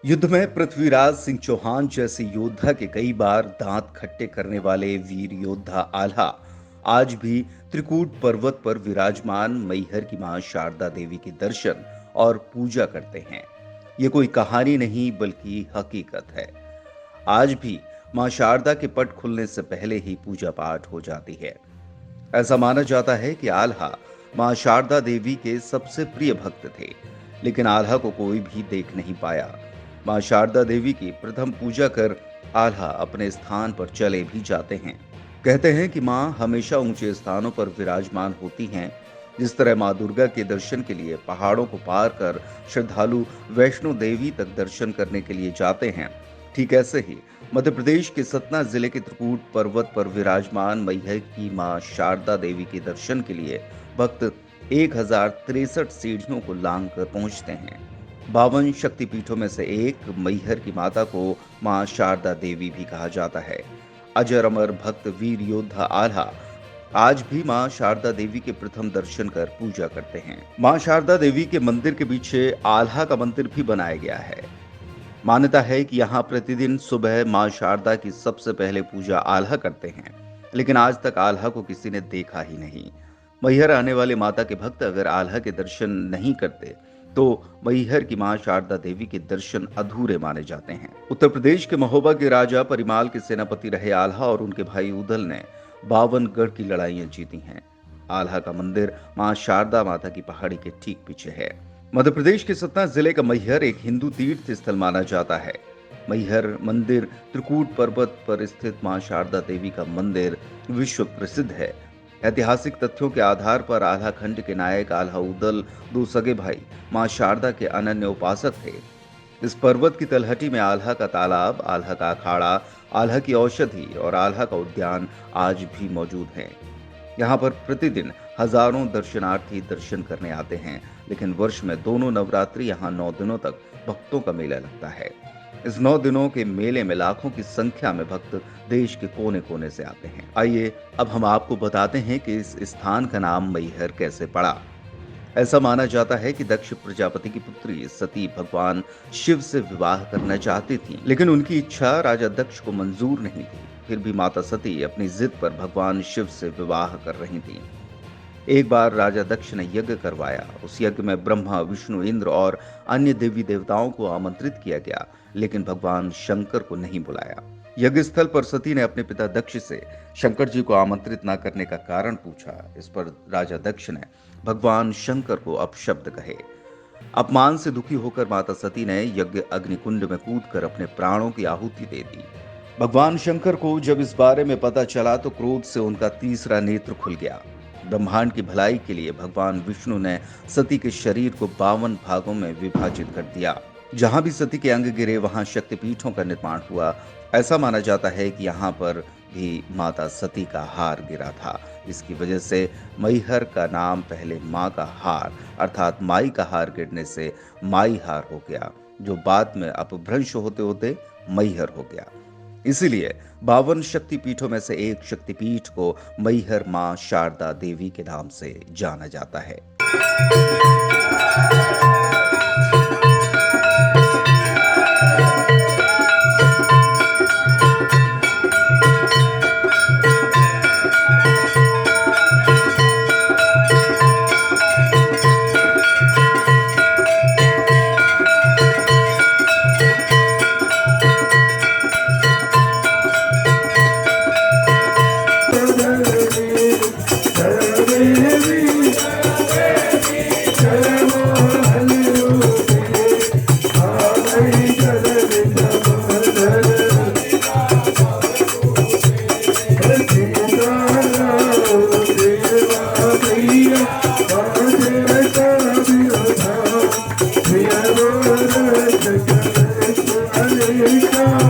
युद्ध में पृथ्वीराज सिंह चौहान जैसे योद्धा के कई बार दांत खट्टे करने वाले वीर योद्धा आल्हा आज भी त्रिकूट पर्वत पर विराजमान मैहर की मां शारदा देवी के दर्शन और पूजा करते हैं। ये कोई कहानी नहीं बल्कि हकीकत है। आज भी मां शारदा के पट खुलने से पहले ही पूजा पाठ हो जाती है। ऐसा माना जाता है कि आल्हा मां शारदा देवी के सबसे प्रिय भक्त थे, लेकिन आल्हा को कोई भी देख नहीं पाया। मां शारदा देवी की प्रथम पूजा कर आल्हा अपने स्थान पर चले भी जाते हैं। कहते हैं कि मां हमेशा ऊंचे स्थानों पर विराजमान होती हैं। जिस तरह मां दुर्गा के दर्शन के लिए पहाड़ों को पार कर श्रद्धालु वैष्णो देवी तक दर्शन करने के लिए जाते हैं, ठीक ऐसे ही मध्य प्रदेश के सतना जिले के त्रिकूट पर्वत पर विराजमान मैहर की मां शारदा देवी के दर्शन के लिए भक्त 1063 सीढ़ियों को लांघ कर पहुंचते हैं। 52 शक्तिपीठों में से एक मैहर की माता को मां शारदा देवी भी कहा जाता है। अजर अमर भक्त वीर योद्धा आल्हा आज भी मां शारदा देवी के प्रथम दर्शन कर पूजा करते हैं। मां शारदा देवी के मंदिर के पीछे आल्हा का मंदिर भी बनाया गया है। मान्यता है कि यहाँ प्रतिदिन सुबह मां शारदा की सबसे पहले पूजा आल्हा करते हैं, लेकिन आज तक आल्हा को किसी ने देखा ही नहीं। मैहर आने वाले माता के भक्त अगर आल्हा के दर्शन नहीं करते तो मैहर की मां शारदा देवी के दर्शन अधूरे माने जाते हैं। उत्तर प्रदेश के महोबा के राजा परिमाल के सेनापति रहे आल्हा और उनके भाई उदल ने 52 गढ़ की लड़ाइयां जीती हैं। आल्हा का मंदिर मां शारदा माता की पहाड़ी के ठीक पीछे है। मध्य प्रदेश के सतना जिले का मैहर एक हिंदू तीर्थ स्थल माना जाता है। मैहर मंदिर त्रिकूट पर्वत पर स्थित मां शारदा देवी का मंदिर विश्व प्रसिद्ध है। ऐतिहासिक तथ्यों के आधार पर आल्हा खंड के नायक आल्हा उदल दो सगे भाई मां शारदा के अनन्य उपासक थे। इस पर्वत की तलहटी में आल्हा का तालाब, आल्हा का अखाड़ा, आल्हा की औषधि और आल्हा का उद्यान आज भी मौजूद हैं। यहाँ पर प्रतिदिन हजारों दर्शनार्थी दर्शन करने आते हैं, लेकिन वर्ष में दोनों नवरात्रि यहाँ 9 दिनों तक भक्तों का मेला लगता है। इस 9 दिनों के मेले में लाखों की संख्या में भक्त देश के कोने कोने से आते हैं। आइए अब हम आपको बताते हैं कि इस स्थान का नाम मैहर कैसे पड़ा। ऐसा माना जाता है कि दक्ष प्रजापति की पुत्री सती भगवान शिव से विवाह करना चाहती थी, लेकिन उनकी इच्छा राजा दक्ष को मंजूर नहीं थी। फिर भी माता सती अपनी जिद पर भगवान शिव से विवाह कर रही थी। एक बार राजा दक्ष ने यज्ञ करवाया। उस यज्ञ में ब्रह्मा, विष्णु, इंद्र और अन्य देवी देवताओं को आमंत्रित किया गया, लेकिन भगवान शंकर को नहीं बुलाया। यज्ञ स्थल पर सती ने अपने पिता दक्ष से शंकर जी को आमंत्रित न करने का कारण पूछा। इस पर राजा दक्ष ने भगवान शंकर को अपशब्द कहे। अपमान से दुखी होकर माता सती ने यज्ञ अग्निकुंड में कूदकर अपने प्राणों की आहुति दे दी। भगवान शंकर को जब इस बारे में पता चला तो क्रोध से उनका तीसरा नेत्र खुल गया। ब्रह्मांड की भलाई के लिए भगवान विष्णु ने सती के शरीर को 52 भागों में विभाजित कर दिया। जहां भी सती के अंग गिरे वहां शक्तिपीठों का निर्माण हुआ। ऐसा माना जाता है कि यहाँ पर भी माता सती का हार गिरा था। इसकी वजह से मैहर का नाम पहले माँ का हार अर्थात माई का हार गिरने से माई हार हो गया, जो बाद में अपभ्रंश होते होते मैहर हो गया। इसीलिए 52 शक्तिपीठों में से एक शक्तिपीठ को मैहर मां शारदा देवी के नाम से जाना जाता है। Hare Krishna